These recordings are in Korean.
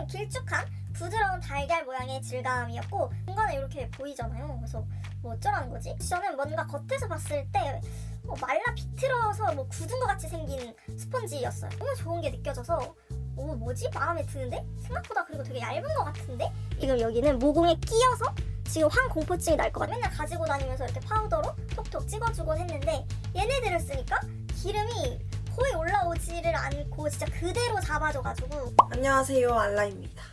좀 길쭉한 부드러운 달걀 모양의 질감이었고 중간에 이렇게 보이잖아요. 그래서 뭐 어쩌라는 거지? 쿠션은 뭔가 겉에서 봤을 때 말라 비틀어서 굳은 것 같이 생긴 스펀지였어요. 너무 좋은 게 느껴져서 뭐지? 마음에 드는데? 생각보다 그리고 되게 얇은 것 같은데? 이걸 여기는 모공에 끼어서 지금 황공포증이 날 것 같아요. 맨날 가지고 다니면서 이렇게 파우더로 톡톡 찍어주곤 했는데 얘네들을 쓰니까 기름이 거의 올라오지를 않고 진짜 그대로 잡아줘가지고. 안녕하세요, 알라입니다.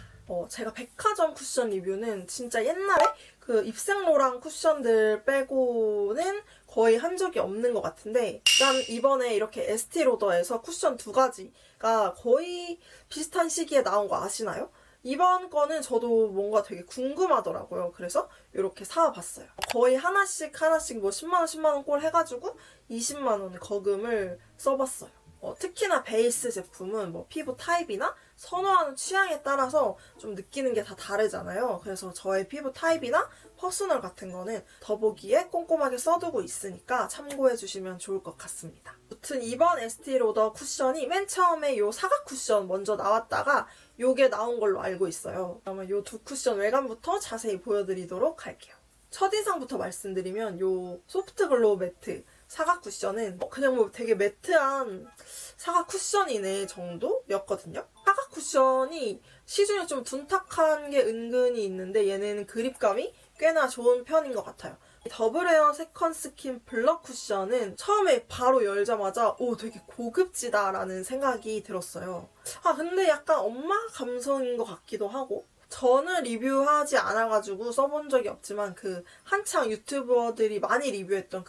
제가 백화점 쿠션 리뷰는 진짜 옛날에 그 입생로랑 쿠션들 빼고는 거의 한 적이 없는 것 같은데 일단 이번에 이렇게 에스티로더에서 쿠션 두 가지가 거의 비슷한 시기에 나온 거 아시나요? 이번 거는 저도 뭔가 되게 궁금하더라고요. 그래서 이렇게 사와봤어요. 거의 하나씩 뭐 10만원, 10만원 꼴 해가지고 20만원의 거금을 써봤어요. 특히나 베이스 제품은 피부 타입이나 선호하는 취향에 따라서 좀 느끼는 게 다 다르잖아요. 그래서 저의 피부 타입이나 퍼스널 같은 거는 더보기에 꼼꼼하게 써두고 있으니까 참고해주시면 좋을 것 같습니다. 아무튼 이번 에스티로더 쿠션이 맨 처음에 요 사각 쿠션 먼저 나왔다가 요게 나온 걸로 알고 있어요. 그러면 요 두 쿠션 외관부터 자세히 보여드리도록 할게요. 첫인상부터 말씀드리면 요 소프트 글로우 매트 사각 쿠션은 그냥 되게 매트한 사각 쿠션이네 정도였거든요. 사각 쿠션이 시중에 좀 둔탁한 게 은근히 있는데 얘네는 그립감이 꽤나 좋은 편인 것 같아요. 더블헤어 세컨 스킨 블러 쿠션은 처음에 바로 열자마자 되게 고급지다라는 생각이 들었어요. 근데 약간 엄마 감성인 것 같기도 하고 저는 리뷰하지 않아가지고 써본 적이 없지만 한창 유튜버들이 많이 리뷰했던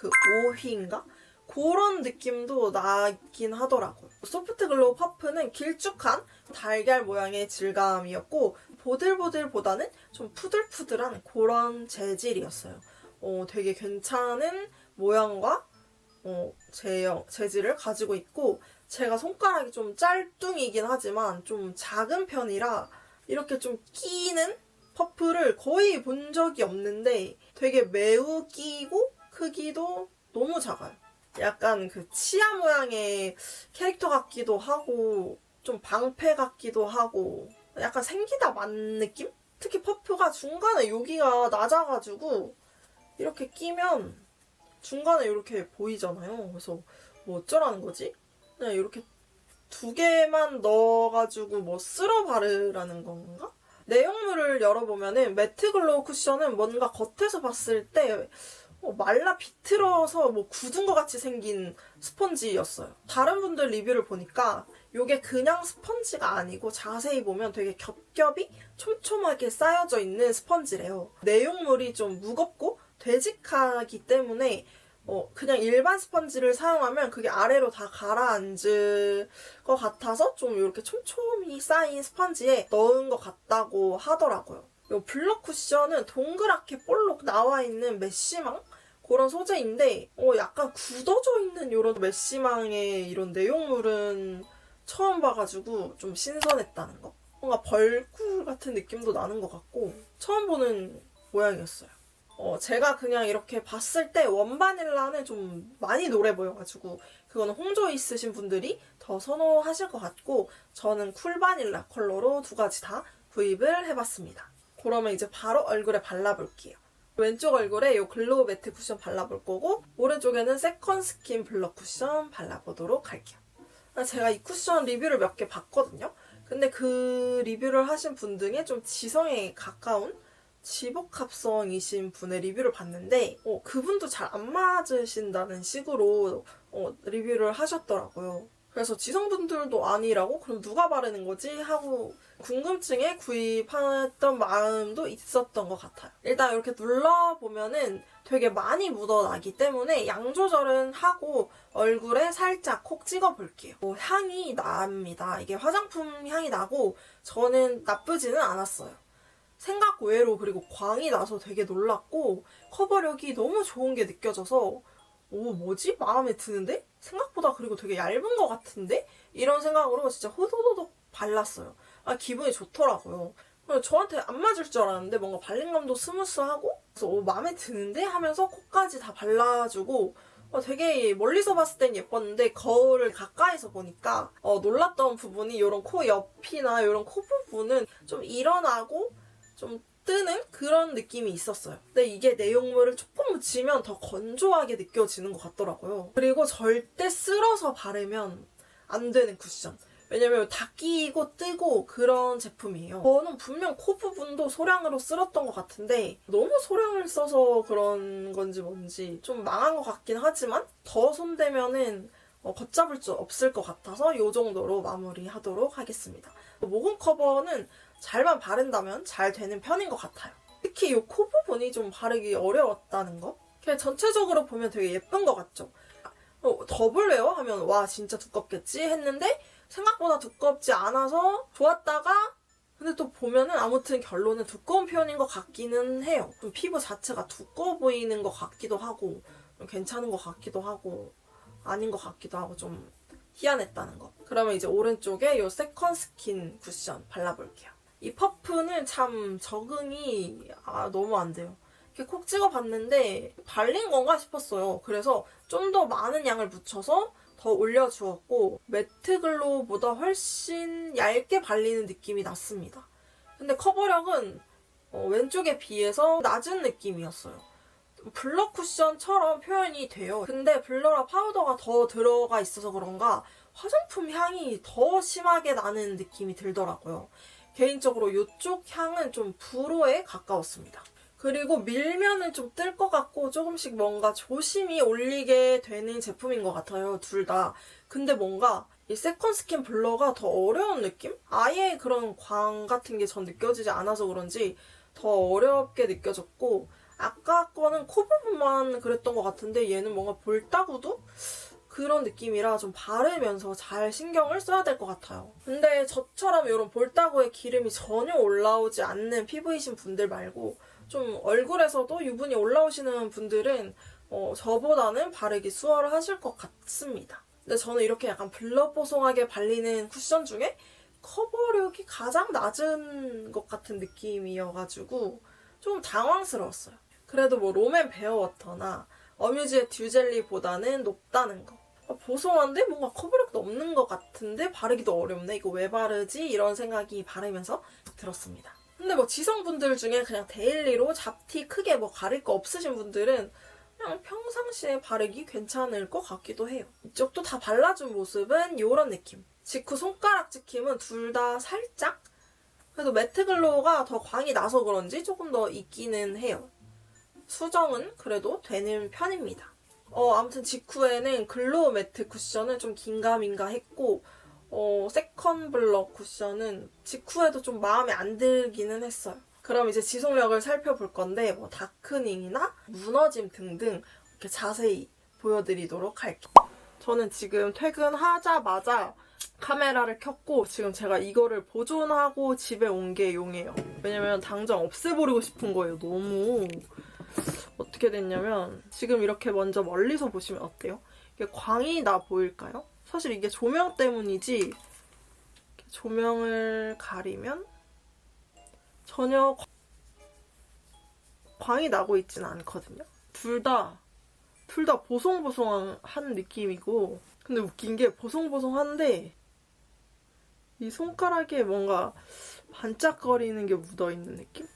오휘인가? 그런 느낌도 나긴 하더라고요. 소프트 글로우 퍼프는 길쭉한 달걀 모양의 질감이었고 보들보들보다는 좀 푸들푸들한 그런 재질이었어요. 되게 괜찮은 모양과 재질을 가지고 있고 제가 손가락이 좀 짤뚱이긴 하지만 좀 작은 편이라 이렇게 좀 끼는 퍼프를 거의 본 적이 없는데 되게 매우 끼고 크기도 너무 작아요. 약간 치아 모양의 캐릭터 같기도 하고 좀 방패 같기도 하고 약간 생기다 만 느낌? 특히 퍼프가 중간에 여기가 낮아가지고 이렇게 끼면 중간에 이렇게 보이잖아요. 그래서 어쩌라는 거지? 그냥 이렇게 두 개만 넣어가지고 쓸어 바르라는 건가? 내용물을 열어보면은 매트 글로우 쿠션은 뭔가 겉에서 봤을 때 말라 비틀어서 굳은 것 같이 생긴 스펀지였어요. 다른 분들 리뷰를 보니까 이게 그냥 스펀지가 아니고 자세히 보면 되게 겹겹이 촘촘하게 쌓여져 있는 스펀지래요. 내용물이 좀 무겁고 되직하기 때문에 그냥 일반 스펀지를 사용하면 그게 아래로 다 가라앉을 것 같아서 좀 이렇게 촘촘히 쌓인 스펀지에 넣은 것 같다고 하더라고요. 이 블러 쿠션은 동그랗게 볼록 나와 있는 메쉬망? 그런 소재인데 약간 굳어져 있는 이런 메쉬망의 이런 내용물은 처음 봐가지고 좀 신선했다는 거. 뭔가 벌꿀 같은 느낌도 나는 것 같고 처음 보는 모양이었어요. 제가 그냥 이렇게 봤을 때 원바닐라는 좀 많이 노래 보여가지고 그거는 홍조 있으신 분들이 더 선호하실 것 같고 저는 쿨바닐라 컬러로 두 가지 다 구입을 해봤습니다. 그러면 이제 바로 얼굴에 발라볼게요. 왼쪽 얼굴에 이 글로우 매트 쿠션 발라볼 거고 오른쪽에는 세컨 스킨 블러 쿠션 발라보도록 할게요. 제가 이 쿠션 리뷰를 몇 개 봤거든요. 근데 그 리뷰를 하신 분 중에 좀 지성에 가까운 지복합성이신 분의 리뷰를 봤는데 그분도 잘 안 맞으신다는 식으로 리뷰를 하셨더라고요. 그래서 지성분들도 아니라고? 그럼 누가 바르는 거지? 하고 궁금증에 구입했던 마음도 있었던 것 같아요. 일단 이렇게 눌러보면은 되게 많이 묻어나기 때문에 양 조절은 하고 얼굴에 살짝 콕 찍어볼게요. 향이 납니다. 이게 화장품 향이 나고 저는 나쁘지는 않았어요. 생각 외로 그리고 광이 나서 되게 놀랐고 커버력이 너무 좋은 게 느껴져서 뭐지? 마음에 드는데? 생각보다 그리고 되게 얇은 것 같은데? 이런 생각으로 진짜 호도도독 발랐어요. 기분이 좋더라고요. 저한테 안 맞을 줄 알았는데 뭔가 발림감도 스무스하고 그래서 마음에 드는데? 하면서 코까지 다 발라주고 되게 멀리서 봤을 땐 예뻤는데 거울을 가까이서 보니까 놀랐던 부분이 이런 코 옆이나 이런 코 부분은 좀 일어나고 좀 뜨는 그런 느낌이 있었어요. 근데 이게 내용물을 조금 묻히면 더 건조하게 느껴지는 것 같더라고요. 그리고 절대 쓸어서 바르면 안 되는 쿠션. 왜냐면 다 끼고 뜨고 그런 제품이에요. 저는 분명 코 부분도 소량으로 쓸었던 것 같은데 너무 소량을 써서 그런 건지 뭔지 좀 망한 것 같긴 하지만 더 손대면은 걷잡을 수 없을 것 같아서 이 정도로 마무리하도록 하겠습니다. 모공 커버는 잘만 바른다면 잘 되는 편인 것 같아요. 특히 이 코 부분이 좀 바르기 어려웠다는 거. 그냥 전체적으로 보면 되게 예쁜 것 같죠? 더블 웨어 하면 와 진짜 두껍겠지 했는데 생각보다 두껍지 않아서 좋았다가 근데 또 보면은 아무튼 결론은 두꺼운 편인 것 같기는 해요. 좀 피부 자체가 두꺼워 보이는 것 같기도 하고 괜찮은 것 같기도 하고 아닌 것 같기도 하고 좀 희한했다는 거. 그러면 이제 오른쪽에 이 세컨 스킨 쿠션 발라볼게요. 이 퍼프는 참 적응이 너무 안 돼요. 이렇게 콕 찍어봤는데 발린 건가 싶었어요. 그래서 좀 더 많은 양을 묻혀서 더 올려주었고 매트 글로우보다 훨씬 얇게 발리는 느낌이 났습니다. 근데 커버력은 왼쪽에 비해서 낮은 느낌이었어요. 블러 쿠션처럼 표현이 돼요. 근데 블러랑 파우더가 더 들어가 있어서 그런가 화장품 향이 더 심하게 나는 느낌이 들더라고요. 개인적으로 이쪽 향은 좀 브로에 가까웠습니다. 그리고 밀면은 좀 뜰 것 같고 조금씩 뭔가 조심히 올리게 되는 제품인 것 같아요. 둘 다. 근데 뭔가 이 세컨 스킨 블러가 더 어려운 느낌? 아예 그런 광 같은 게 전 느껴지지 않아서 그런지 더 어렵게 느껴졌고 아까 거는 코 부분만 그랬던 것 같은데 얘는 뭔가 볼따구도? 그런 느낌이라 좀 바르면서 잘 신경을 써야 될 것 같아요. 근데 저처럼 이런 볼따구에 기름이 전혀 올라오지 않는 피부이신 분들 말고 좀 얼굴에서도 유분이 올라오시는 분들은 저보다는 바르기 수월하실 것 같습니다. 근데 저는 이렇게 약간 블러뽀송하게 발리는 쿠션 중에 커버력이 가장 낮은 것 같은 느낌이어가지고 좀 당황스러웠어요. 그래도 뭐 롬앤 베어워터나 어뮤즈의 듀젤리보다는 높다는 거. 보송한데 뭔가 커버력도 없는 것 같은데 바르기도 어렵네. 이거 왜 바르지? 이런 생각이 바르면서 들었습니다. 근데 뭐 지성분들 중에 그냥 데일리로 잡티 크게 뭐 가릴 거 없으신 분들은 그냥 평상시에 바르기 괜찮을 것 같기도 해요. 이쪽도 다 발라준 모습은 이런 느낌. 직후 손가락 찍힘은 둘 다 살짝? 그래도 매트 글로우가 더 광이 나서 그런지 조금 더 있기는 해요. 수정은 그래도 되는 편입니다. 아무튼 직후에는 글로우 매트 쿠션은 좀 긴가민가 했고 세컨 블러 쿠션은 직후에도 좀 마음에 안 들기는 했어요. 그럼 이제 지속력을 살펴볼 건데 뭐 다크닝이나 무너짐 등등 이렇게 자세히 보여드리도록 할게요. 저는 지금 퇴근하자마자 카메라를 켰고 지금 제가 이거를 보존하고 집에 온 게 용이에요. 왜냐면 당장 없애버리고 싶은 거예요. 너무 어떻게 됐냐면 지금 이렇게 먼저 멀리서 보시면 어때요? 이게 광이 나 보일까요? 사실 이게 조명 때문이지 조명을 가리면 전혀 광이 나고 있지는 않거든요. 둘 다 보송보송한 느낌이고 근데 웃긴 게 보송보송한데 이 손가락에 뭔가 반짝거리는 게 묻어있는 느낌?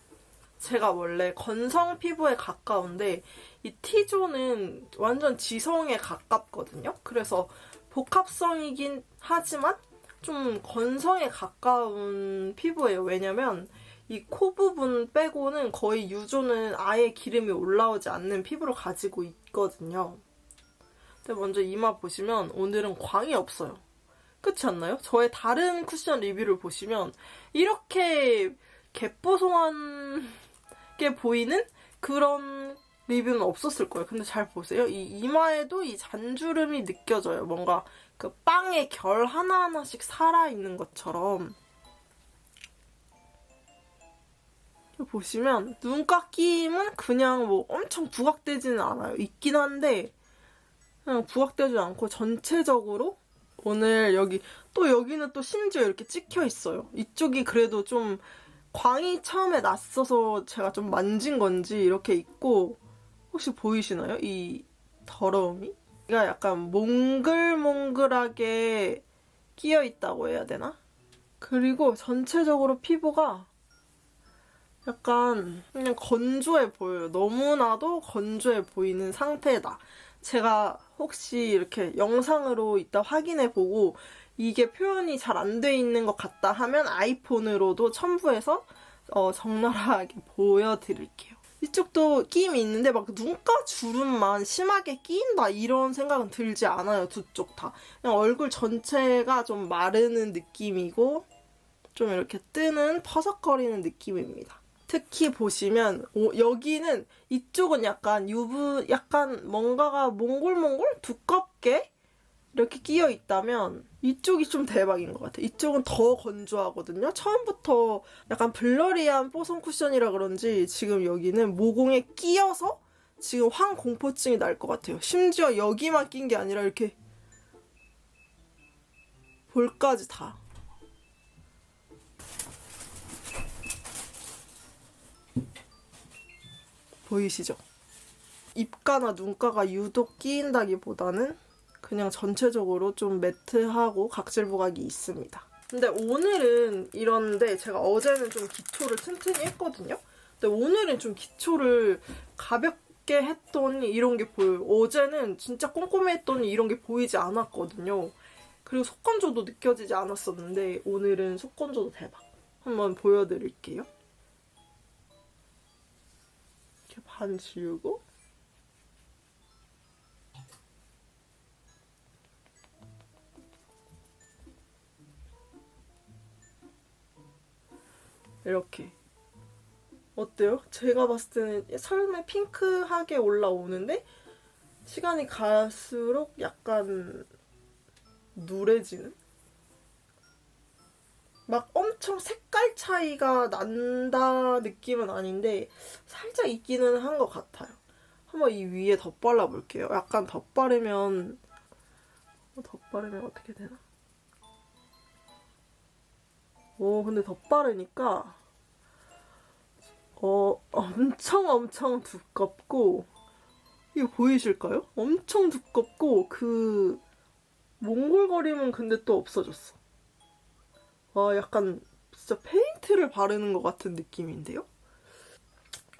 제가 원래 건성 피부에 가까운데 이 T존은 완전 지성에 가깝거든요. 그래서 복합성이긴 하지만 좀 건성에 가까운 피부예요. 왜냐면 이 코 부분 빼고는 거의 유존은 아예 기름이 올라오지 않는 피부를 가지고 있거든요. 근데 먼저 이마 보시면 오늘은 광이 없어요. 그렇지 않나요? 저의 다른 쿠션 리뷰를 보시면 이렇게 갯보송하게 보이는 그런 리뷰는 없었을 거예요. 근데 잘 보세요. 이 이마에도 이 잔주름이 느껴져요. 뭔가 그 빵의 결 하나하나씩 살아있는 것처럼. 보시면 눈가 끼임은 그냥 뭐 엄청 부각되지는 않아요. 있긴 한데 그냥 부각되지 않고 전체적으로 오늘 여기는 또 심지어 이렇게 찍혀 있어요. 이쪽이 그래도 좀 광이 처음에 났어서 제가 좀 만진 건지 이렇게 있고 혹시 보이시나요? 이 더러움이? 얘가 약간 몽글몽글하게 끼어 있다고 해야 되나? 그리고 전체적으로 피부가 약간 그냥 건조해 보여요. 너무나도 건조해 보이는 상태다. 제가 혹시 이렇게 영상으로 이따 확인해보고 이게 표현이 잘 안 돼 있는 것 같다 하면 아이폰으로도 첨부해서 적나라하게 보여드릴게요. 이쪽도 끼임이 있는데 막 눈가 주름만 심하게 끼인다 이런 생각은 들지 않아요. 두 쪽 다. 그냥 얼굴 전체가 좀 마르는 느낌이고 좀 이렇게 뜨는 퍼석거리는 느낌입니다. 특히 보시면 여기는 이쪽은 약간 약간 뭔가가 몽골몽골 두껍게 이렇게 끼어 있다면 이쪽이 좀 대박인 것 같아요. 이쪽은 더 건조하거든요. 처음부터 약간 블러리한 뽀송 쿠션이라 그런지 지금 여기는 모공에 끼어서 지금 황공포증이 날 것 같아요. 심지어 여기만 낀 게 아니라 이렇게 볼까지 다. 보이시죠? 입가나 눈가가 유독 끼인다기보다는 그냥 전체적으로 좀 매트하고 각질 부각이 있습니다. 근데 오늘은 이런데 제가 어제는 좀 기초를 튼튼히 했거든요. 근데 오늘은 좀 기초를 가볍게 했더니 이런 게 보여요. 어제는 진짜 꼼꼼히 했더니 이런 게 보이지 않았거든요. 그리고 속건조도 느껴지지 않았었는데 오늘은 속건조도 대박. 한번 보여드릴게요. 이렇게 반 지우고 이렇게. 어때요? 제가 봤을 때는 처음에 핑크하게 올라오는데 시간이 갈수록 약간 누래지는? 막 엄청 색깔 차이가 난다 느낌은 아닌데 살짝 있기는 한 것 같아요. 한번 이 위에 덧발라 볼게요. 약간 덧바르면 어떻게 되나? 오, 근데 덧바르니까 엄청 두껍고 이거 보이실까요? 엄청 두껍고 그 몽골거림은 근데 또 없어졌어. 와, 약간 진짜 페인트를 바르는 것 같은 느낌인데요?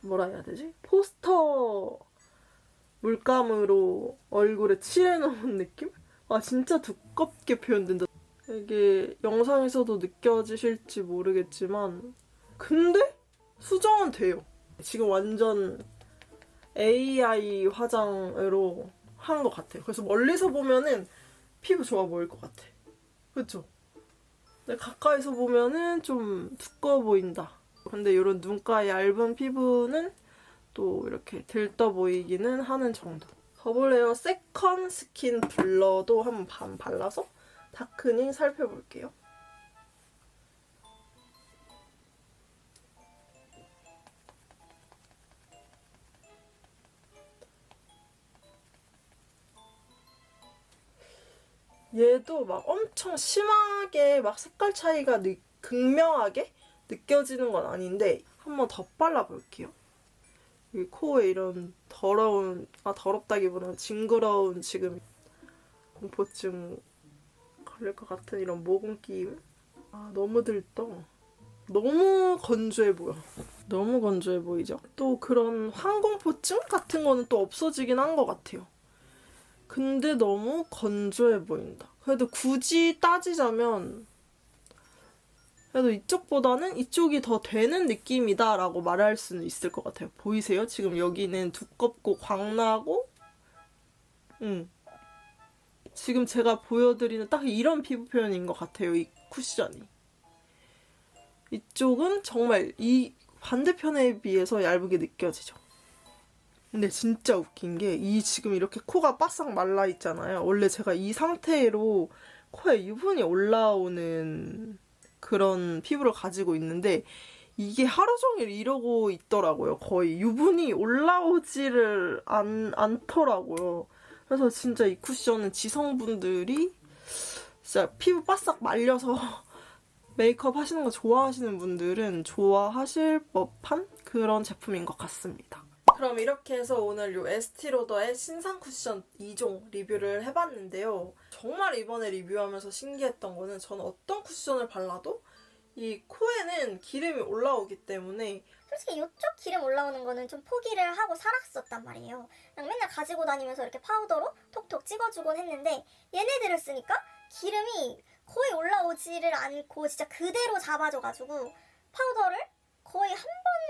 뭐라 해야 되지? 포스터 물감으로 얼굴에 칠해놓은 느낌? 와, 진짜 두껍게 표현된다. 이게 영상에서도 느껴지실지 모르겠지만 근데 수정은 돼요. 지금 완전 AI 화장으로 한 것 같아요. 그래서 멀리서 보면은 피부 좋아 보일 것 같아. 그쵸? 근데 가까이서 보면은 좀 두꺼워 보인다. 근데 이런 눈가 얇은 피부는 또 이렇게 들떠 보이기는 하는 정도. 더블헤어 세컨 스킨 블러도 한번 반 발라서 다크닝 살펴볼게요. 얘도 막 엄청 심하게 막 색깔 차이가 극명하게 느껴지는 건 아닌데 한번 더 발라볼게요. 이 코에 이런 더럽다기보다는 징그러운 지금 공포증 걸릴 것 같은 이런 모공 끼임. 아, 너무 들떠. 너무 건조해 보여. 너무 건조해 보이죠? 또 그런 황공포증 같은 거는 또 없어지긴 한 것 같아요. 근데 너무 건조해 보인다. 그래도 굳이 따지자면 그래도 이쪽보다는 이쪽이 더 되는 느낌이다라고 말할 수는 있을 것 같아요. 보이세요? 지금 여기는 두껍고 광나고 지금 제가 보여드리는 딱 이런 피부 표현인 것 같아요. 이 쿠션이. 이쪽은 정말 이 반대편에 비해서 얇게 느껴지죠. 근데 진짜 웃긴 게 이 지금 이렇게 코가 바싹 말라 있잖아요. 원래 제가 이 상태로 코에 유분이 올라오는 그런 피부를 가지고 있는데 이게 하루 종일 이러고 있더라고요. 거의 유분이 올라오지를 않더라고요. 그래서 진짜 이 쿠션은 지성분들이 진짜 피부 바싹 말려서 메이크업 하시는 거 좋아하시는 분들은 좋아하실 법한 그런 제품인 것 같습니다. 그럼 이렇게 해서 오늘 요 에스티로더의 신상 쿠션 2종 리뷰를 해봤는데요. 정말 이번에 리뷰하면서 신기했던 거는 저는 어떤 쿠션을 발라도 이 코에는 기름이 올라오기 때문에 솔직히 이쪽 기름 올라오는 거는 좀 포기를 하고 살았었단 말이에요. 그냥 맨날 가지고 다니면서 이렇게 파우더로 톡톡 찍어주곤 했는데 얘네들을 쓰니까 기름이 거의 올라오지를 않고 진짜 그대로 잡아줘가지고 파우더를 거의 한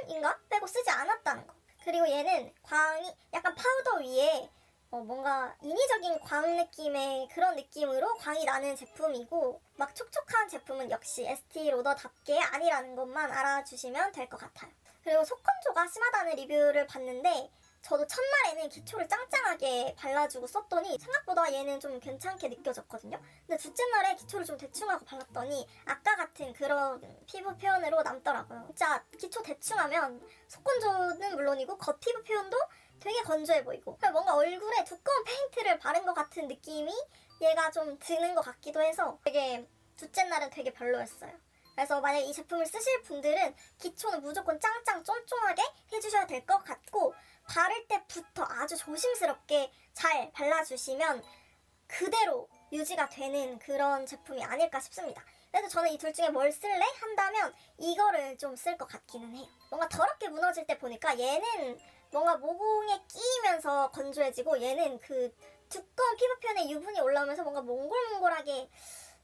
번인가 빼고 쓰지 않았다는 거. 그리고 얘는 광이 약간 파우더 위에 뭔가 인위적인 광 느낌의 그런 느낌으로 광이 나는 제품이고 막 촉촉한 제품은 역시 에스티로더답게 아니라는 것만 알아주시면 될 것 같아요. 그리고 속건조가 심하다는 리뷰를 봤는데 저도 첫날에는 기초를 짱짱하게 발라주고 썼더니 생각보다 얘는 좀 괜찮게 느껴졌거든요. 근데 둘째 날에 기초를 좀 대충 하고 발랐더니 아까 같은 그런 피부 표현으로 남더라고요. 진짜 기초 대충 하면 속건조는 물론이고 겉 피부 표현도 되게 건조해 보이고 뭔가 얼굴에 두꺼운 페인트를 바른 것 같은 느낌이 얘가 좀 드는 것 같기도 해서 되게 둘째 날은 되게 별로였어요. 그래서 만약에 이 제품을 쓰실 분들은 기초는 무조건 짱짱 쫀쫀하게 해주셔야 될 것 같고 바를 때부터 아주 조심스럽게 잘 발라주시면 그대로 유지가 되는 그런 제품이 아닐까 싶습니다. 그래서 저는 이 둘 중에 뭘 쓸래? 한다면 이거를 좀 쓸 것 같기는 해요. 뭔가 더럽게 무너질 때 보니까 얘는 뭔가 모공에 끼이면서 건조해지고 얘는 그 두꺼운 피부 표현에 유분이 올라오면서 뭔가 몽골몽골하게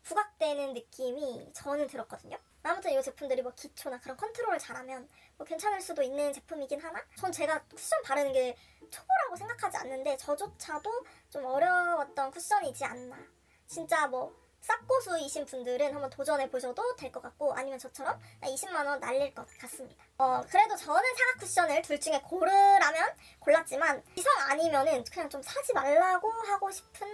부각되는 느낌이 저는 들었거든요. 아무튼 이 제품들이 뭐 기초나 그런 컨트롤을 잘하면 뭐 괜찮을 수도 있는 제품이긴 하나 전 제가 쿠션 바르는 게 초보라고 생각하지 않는데 저조차도 좀 어려웠던 쿠션이지 않나. 진짜 뭐 쌉고수이신 분들은 한번 도전해 보셔도 될 것 같고 아니면 저처럼 20만 원 날릴 것 같습니다. 그래도 저는 사각 쿠션을 둘 중에 고르라면 골랐지만 이성 아니면은 그냥 좀 사지 말라고 하고 싶은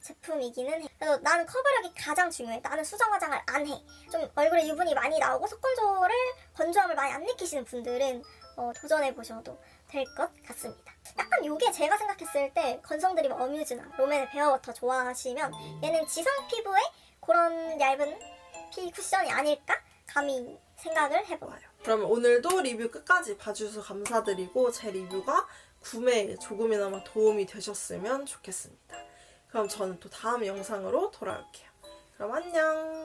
제품이기는 해. 그래서 나는 커버력이 가장 중요해. 나는 수정 화장을 안 해. 좀 얼굴에 유분이 많이 나오고 속건조를 건조함을 많이 안 느끼시는 분들은 도전해 보셔도 될 것 같습니다. 약간 요게 제가 생각했을 때 건성들이 뭐 어뮤즈나 롬앤의 베어워터 좋아하시면 얘는 지성 피부에 그런 얇은 피 쿠션이 아닐까 감히 생각을 해봐요. 그러면 오늘도 리뷰 끝까지 봐주셔서 감사드리고 제 리뷰가 구매에 조금이나마 도움이 되셨으면 좋겠습니다. 그럼 저는 또 다음 영상으로 돌아올게요. 그럼 안녕.